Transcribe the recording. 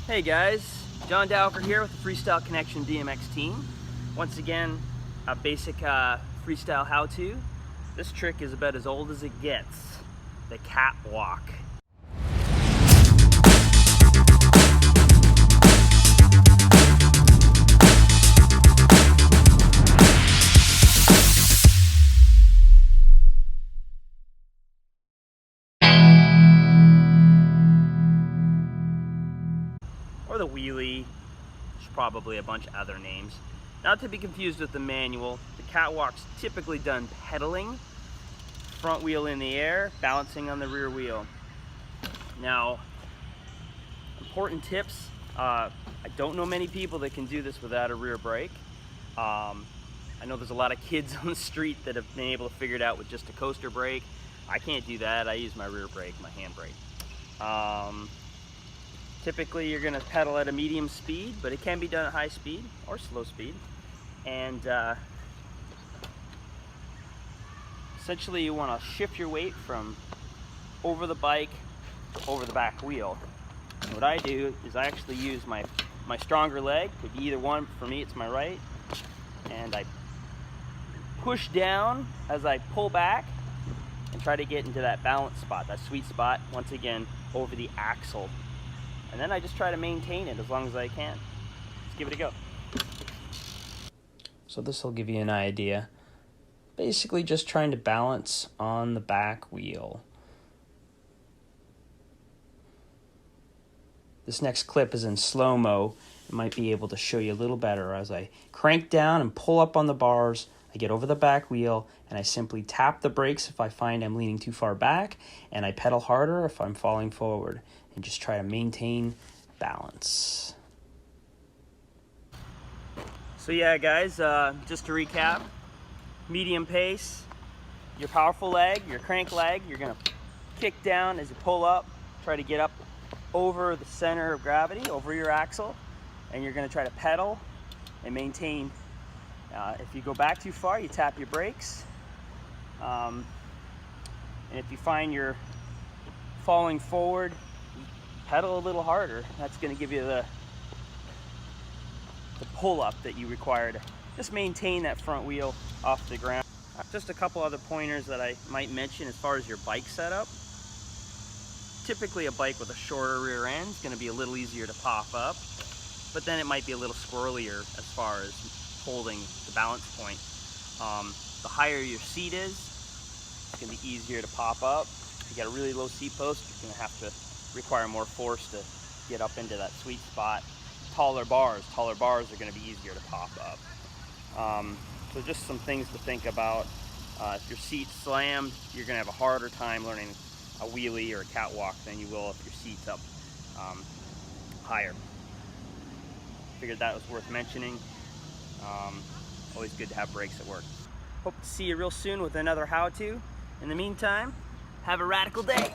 Hey guys, John Dowker here with the Freestyle Connection DMX team. Once again, a basic freestyle how-to. This trick is about as old as it gets, the catwalk. Or the wheelie. There's probably a bunch of other names. Not to be confused with the manual, the catwalk's typically done pedaling, front wheel in the air, balancing on the rear wheel. Now, important tips, I don't know many people that can do this without a rear brake. I know there's a lot of kids on the street that have been able to figure it out with just a coaster brake. I can't do that. I use my rear brake, my hand brake. Typically you're going to pedal at a medium speed, but it can be done at high speed or slow speed. And essentially you want to shift your weight from over the bike to over the back wheel. And what I do is I actually use my stronger leg. Could be either one. For me it's my right. And I push down as I pull back and try to get into that balance spot, that sweet spot, once again over the axle. And then I just try to maintain it as long as I can. Let's give it a go. So this will give you an idea. Basically just trying to balance on the back wheel. This next clip is in slow-mo. It might be able to show you a little better. As I crank down and pull up on the bars, I get over the back wheel and I simply tap the brakes if I find I'm leaning too far back, and I pedal harder if I'm falling forward, and just try to maintain balance. So yeah guys, just to recap, medium pace, your powerful leg, your crank leg, you're gonna kick down as you pull up, try to get up over the center of gravity, over your axle, and you're gonna try to pedal and maintain. If you go back too far, you tap your brakes. And if you find you're falling forward, pedal a little harder. That's going to give you the pull-up that you require to just maintain that front wheel off the ground. Just a couple other pointers that I might mention as far as your bike setup. Typically a bike with a shorter rear end is going to be a little easier to pop up, but then it might be a little squirrelier as far as holding the balance point. The higher your seat is, it's going to be easier to pop up. If you got a really low seat post, you're going to have to require more force to get up into that sweet spot. Taller bars are going to be easier to pop up. So just some things to think about. If your seat's slammed, you're going to have a harder time learning a wheelie or a catwalk than you will if your seat's up higher. Figured that was worth mentioning. Always good to have brakes at work. Hope to see you real soon with another how-to. In the meantime, have a radical day.